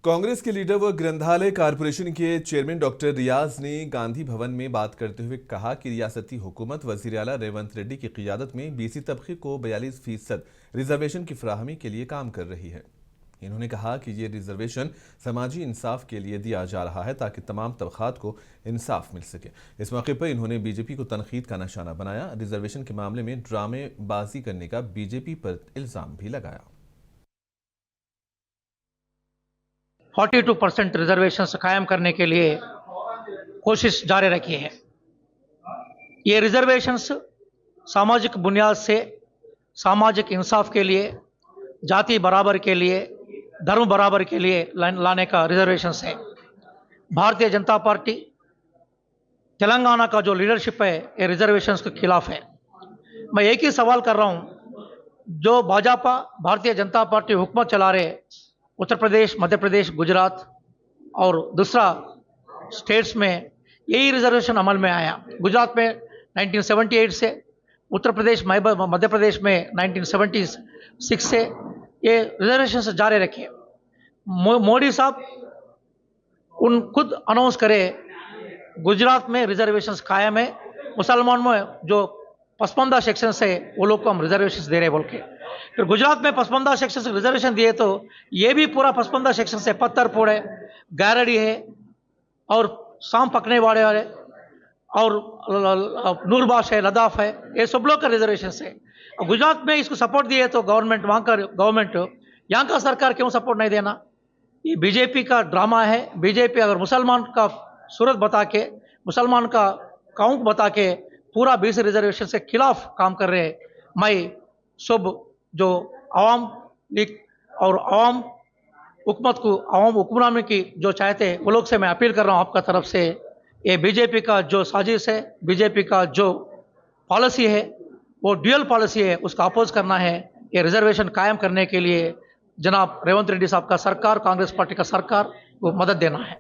कांग्रेस के लीडर व ग्रंथालय कॉरपोरेशन के चेयरमैन डॉक्टर रियाज ने गांधी भवन में बात करते हुए कहा कि रियासती हुकूमत वजीर आला रेवंत रेड्डी की क़ियादत में बीसी तबके को 42% रिजर्वेशन की फराहमी के लिए काम कर रही है। इन्होंने कहा कि ये रिजर्वेशन समाजी इंसाफ के लिए दिया जा रहा है ताकि तमाम तबकात को इंसाफ मिल सके। इस मौके पर इन्होंने बीजेपी को तनकीद का निशाना बनाया। रिजर्वेशन के मामले में ड्रामेबाजी करने का बीजेपी पर इल्जाम भी लगाया। 42% रिजर्वेशन कायम करने के लिए कोशिश जारी रखी है। ये रिजर्वेशंस सामाजिक बुनियाद से सामाजिक इंसाफ के लिए, जाति बराबर के लिए, धर्म बराबर के लिए लाने का रिजर्वेशंस है। भारतीय जनता पार्टी तेलंगाना का जो लीडरशिप है ये रिजर्वेशंस के खिलाफ है। मैं एक ही सवाल कर रहा हूं, जो भाजपा भारतीय जनता पार्टी हुकूमत चला रहे उत्तर प्रदेश, मध्य प्रदेश, गुजरात और दूसरा स्टेट्स में यही रिजर्वेशन अमल में आया। गुजरात में 1978 से, उत्तर प्रदेश मध्य प्रदेश में 1976 से ये रिजर्वेशन से जारी रखे। मोदी साहब खुद अनाउंस करे गुजरात में रिजर्वेशन कायम है, मुसलमान में जो 55 सेक्शन से वो लोग को हम रिजर्वेशन दे रहे बोल के। फिर गुजरात में 55 सेक्शन से रिजर्वेशन दिए तो ये भी पूरा 55 सेक्शन से पत्थरपुर है, गारडी है और शाम पकने वाले और नूरबाश है, लद्दाख है, ये सब लोग का रिजर्वेशन है। गुजरात में इसको सपोर्ट दिए तो गवर्नमेंट वहाँ का गवर्नमेंट, यहाँ का सरकार क्यों सपोर्ट नहीं देना? ये बीजेपी का ड्रामा है। बीजेपी अगर मुसलमान का सूरत बता के, मुसलमान का काउंट बता के पूरा बीसी रिजर्वेशन से खिलाफ काम कर रहे हैं। मैं सब जो आवाम लीग और आवाम हुकूमत को, आवाम हुक्मरानी की जो चाहते हैं वो लोग से मैं अपील कर रहा हूँ आपका तरफ से, ये बीजेपी का जो साजिश है, बीजेपी का जो पॉलिसी है वो ड्यूअल पॉलिसी है, उसका अपोज करना है। ये रिजर्वेशन कायम करने के लिए जनाब रेवंत रेड्डी साहब का सरकार, कांग्रेस पार्टी का सरकार को मदद देना है।